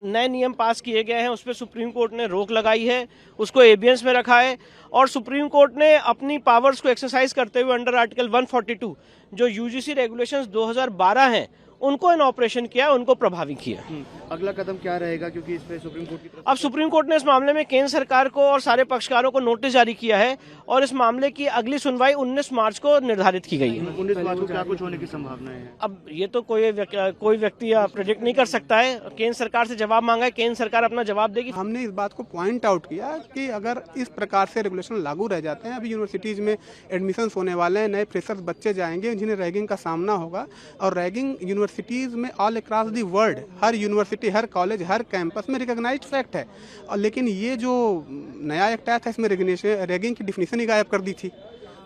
नए नियम पास किए गए हैं उस पर सुप्रीम कोर्ट ने रोक लगाई है, उसको एबियंस में रखा है और सुप्रीम कोर्ट ने अपनी पावर्स को एक्सरसाइज करते हुए अंडर आर्टिकल 142 जो यूजीसी रेगुलेशंस 2012 हैं उनको इन ऑपरेशन किया, उनको प्रभावी किया। अगला कदम क्या रहेगा, क्योंकि इस पे सुप्रीम कोर्ट की तरफ अब सुप्रीम कोर्ट ने इस मामले में केंद्र सरकार को और सारे पक्षकारों को नोटिस जारी किया है और इस मामले की अगली सुनवाई 19 मार्च को निर्धारित की गई है। 19 मार्च को क्या कुछ होने की संभावना है? अब ये तो कोई व्यक्ति प्रेडिक्ट नहीं कर सकता है। केंद्र सरकार से जवाब मांगा है, केंद्र सरकार अपना जवाब देगी। हमने इस बात को पॉइंट आउट किया कि अगर इस प्रकार से रेगुलेशन लागू रह जाते हैं, अभी यूनिवर्सिटीज में एडमिशन होने वाले हैं, नए फ्रेशर्स बच्चे जाएंगे जिन्हें रैगिंग का सामना होगा और रैगिंग यूनिवर्सिटीज में all across the world her university, her college, her campus में रिकॉग्नाइज्ड फैक्ट है। और लेकिन ये जो नया एक्ट आया था इसमें रैगिंग की डिफिनीशन ही गायब कर दी थी,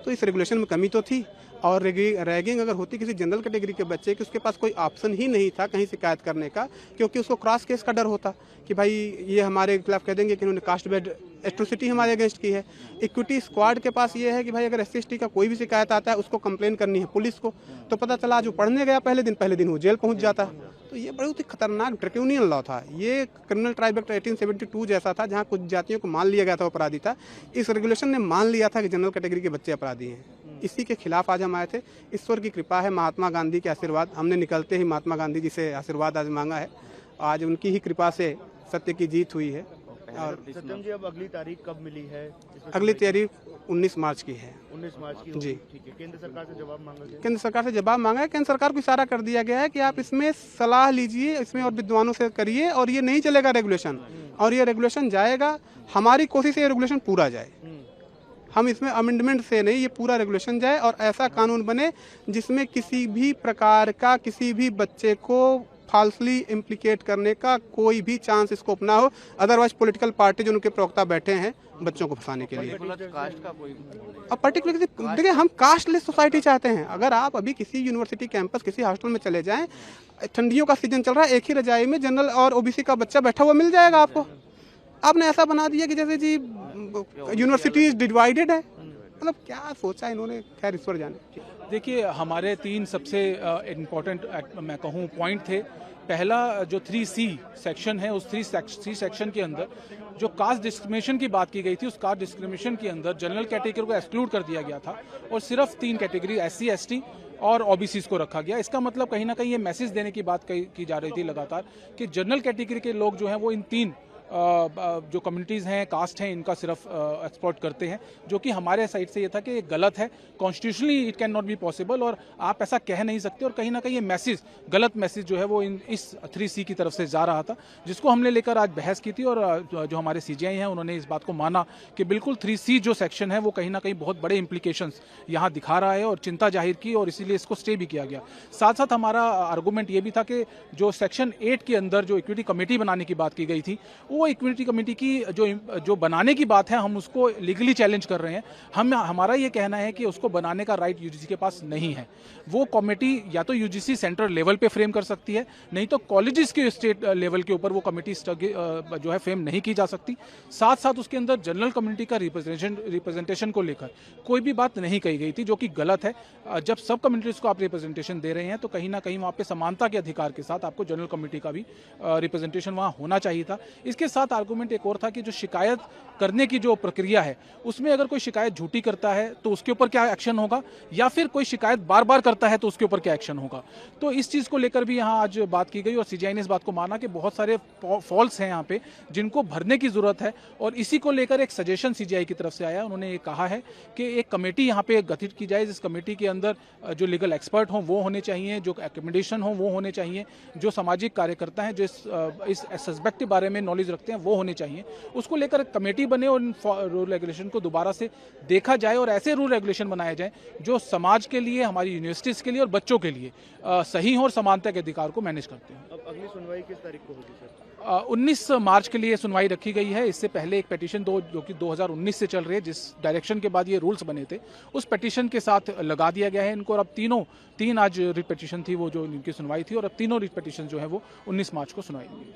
तो इस रेगुलेशन में कमी तो थी। और रैगिंग अगर होती किसी जनरल कैटेगरी के बच्चे कि उसके पास कोई ऑप्शन ही नहीं था कहीं शिकायत करने का, क्योंकि उसको क्रॉस केस का डर होता कि भाई ये हमारे खिलाफ कह देंगे कि इन्होंने कास्ट बेस्ड एट्रोसिटी हमारे अगेंस्ट की है। इक्विटी स्क्वाड के पास ये है कि भाई अगर SC/ST का कोई भी शिकायत आता है उसको कंप्लेन करनी है पुलिस को, तो पता चला जो पढ़ने गया पहले दिन वो जेल पहुंच जाता। तो ये बहुत ही खतरनाक ड्रैकोनियन लॉ था। ये क्रिमिनल ट्राइब एक्ट 1872 जैसा था, जहाँ कुछ जातियों को मान लिया गया था अपराधी था। इस रेगुलेशन ने मान लिया था कि जनरल कैटेगरी के बच्चे अपराधी हैं। इसी के खिलाफ आज हम आए थे। ईश्वर की कृपा है, महात्मा गांधी के आशीर्वाद, हमने निकलते ही महात्मा गांधी जी से आशीर्वाद आज मांगा है। आज उनकी ही कृपा से सत्य की जीत हुई है। और सत्यम जी, अब अगली तारीख कब मिली है? अगली तारीख 19 मार्च की है। 19 मार्च की जी। ठीक है। केंद्र सरकार से जवाब मांगा गया? केंद्र सरकार से जवाब मांगा है। केंद्र सरकार को इशारा कर दिया गया है कि आप इसमें सलाह लीजिए, इसमें और विद्वानों से करिए, और ये नहीं चलेगा रेगुलेशन, और ये रेगुलेशन जाएगा। हमारी कोशिश है ये रेगुलेशन पूरा जाए। हम इसमें अमेंडमेंट से नहीं, ये पूरा रेगुलेशन जाए और ऐसा कानून बने जिसमें किसी भी प्रकार का किसी भी बच्चे को फाल्सली इम्प्लीकेट करने का कोई भी चांस स्कोप ना हो। अदरवाइज पॉलिटिकल पार्टी जो उनके प्रवक्ता बैठे हैं बच्चों को फंसाने के लिए। अब पर्टिकुलर देखिए, हम कास्टलेस सोसाइटी चाहते हैं। अगर आप अभी किसी यूनिवर्सिटी कैंपस, किसी हॉस्टल में चले जाएं, ठंडियों का सीजन चल रहा है, एक ही रजाई में जनरल और OBC का बच्चा बैठा हुआ मिल जाएगा आपको। आपने ऐसा बना दिया कि जैसे जी यूनिवर्सिटीज डिवाइडेड है। मतलब क्या सोचा इन्होंने, खैर ईश्वर जाने। देखिए, हमारे 3 सबसे इम्पोर्टेंट मैं कहूँ पॉइंट थे। पहला जो 3C सेक्शन है, उस 3C सेक्शन के अंदर जो कास्ट डिस्क्रिमिनेशन की बात की गई थी, उस कास्ट डिस्क्रिमिनेशन के अंदर जनरल कैटेगरी को एक्सक्लूड कर दिया गया था और सिर्फ 3 कैटेगरी SC/ST और OBCs को रखा गया। इसका मतलब कहीं ना कहीं ये मैसेज देने की बात की जा रही थी लगातार कि जनरल कैटेगरी के लोग जो हैं वो इन 3 जो कम्युनिटीज़ हैं, कास्ट हैं, इनका सिर्फ एक्सप्लॉइट करते हैं, जो कि हमारे साइड से ये था कि ये गलत है। Constitutionally it can not be possible और आप ऐसा कह नहीं सकते। और कहीं ना कहीं ये मैसेज, गलत मैसेज जो है वो इस 3C की तरफ से जा रहा था, जिसको हमने लेकर आज बहस की थी। और जो हमारे CJI हैं उन्होंने इस बात को माना कि बिल्कुल 3C जो सेक्शन है वो कहीं ना कहीं बहुत बड़े इंप्लीकेशंस यहाँ दिखा रहा है और चिंता जाहिर की, और इसीलिए इसको स्टे भी किया गया। साथ साथ हमारा आर्गूमेंट ये भी था कि जो सेक्शन 8 के अंदर जो इक्विटी कमेटी बनाने की बात की गई थी, वो इक्विटी कमेटी की जो बनाने की बात है, हम उसको लीगली चैलेंज कर रहे हैं। हमारा ये कहना है कि उसको बनाने का राइट UGC के पास नहीं है। वो कमेटी या तो UGC सेंट्रल लेवल पे फ्रेम कर सकती है, नहीं तो कॉलेजेस के स्टेट लेवल के ऊपर वो कमेटी जो है फ्रेम नहीं की जा सकती। साथ साथ उसके अंदर जनरल कम्युनिटी का रिप्रेजेंटेशन को लेकर कोई भी बात नहीं कही गई थी, जो कि गलत है। जब सब कम्युनिटीज को आप रिप्रेजेंटेशन दे रहे हैं तो कहीं ना कहीं वहाँ पे समानता के अधिकार के साथ आपको जनरल कम्युनिटी का भी रिप्रेजेंटेशन वहाँ होना चाहिए था। इसके साथ आर्गूमेंट एक और था कि जो शिकायत करने की जो प्रक्रिया है, उसमें अगर कोई शिकायत झूठी करता है तो उसके ऊपर क्या एक्शन होगा, या फिर कोई शिकायत बार बार करता है तो उसके ऊपर क्या एक्शन होगा। तो इस चीज़ को लेकर भी यहाँ आज बात की गई और CJI ने इस बात को माना कि बहुत सारे फॉल्स हैं यहाँ पे जिनको भरने की जरूरत है। और इसी को लेकर एक सजेशन CJI की तरफ से आया। उन्होंने ये कहा है कि एक कमेटी यहाँ पे गठित की जाए, जिस कमेटी के अंदर जो लीगल एक्सपर्ट हों वो होने चाहिए, जो एकोमोडेशन हो वो होने चाहिए, जो सामाजिक कार्यकर्ता हैं जो इस सस्पेक्ट के बारे में नॉलेज रखते हैं वो होने चाहिए। उसको लेकर कमेटी बने और रूल रेगुलेशन को दोबारा से देखा जाए और ऐसे रूल रेगुलेशन बनाए जाए जो समाज के लिए, हमारी यूनिवर्सिटीज़ के लिए और बच्चों के लिए सही हो और समानता के अधिकार को मैनेज करते हैं। अब अगली सुनवाई किस तारीख को होगी सर? 19 मार्च के लिए सुनवाई रखी गई है। इससे पहले एक पेटिशन जो कि 2019 से चल रही है, जिस डायरेक्शन के बाद ये रूल्स बने थे, उस पेटिशन के साथ लगा दिया गया है इनको। और अब तीन आज रिट पेटिशन थी वो जो इनकी सुनवाई थी, और अब तीनों रिट पेटिशन जो है वो 19 मार्च को सुनवाई होगी।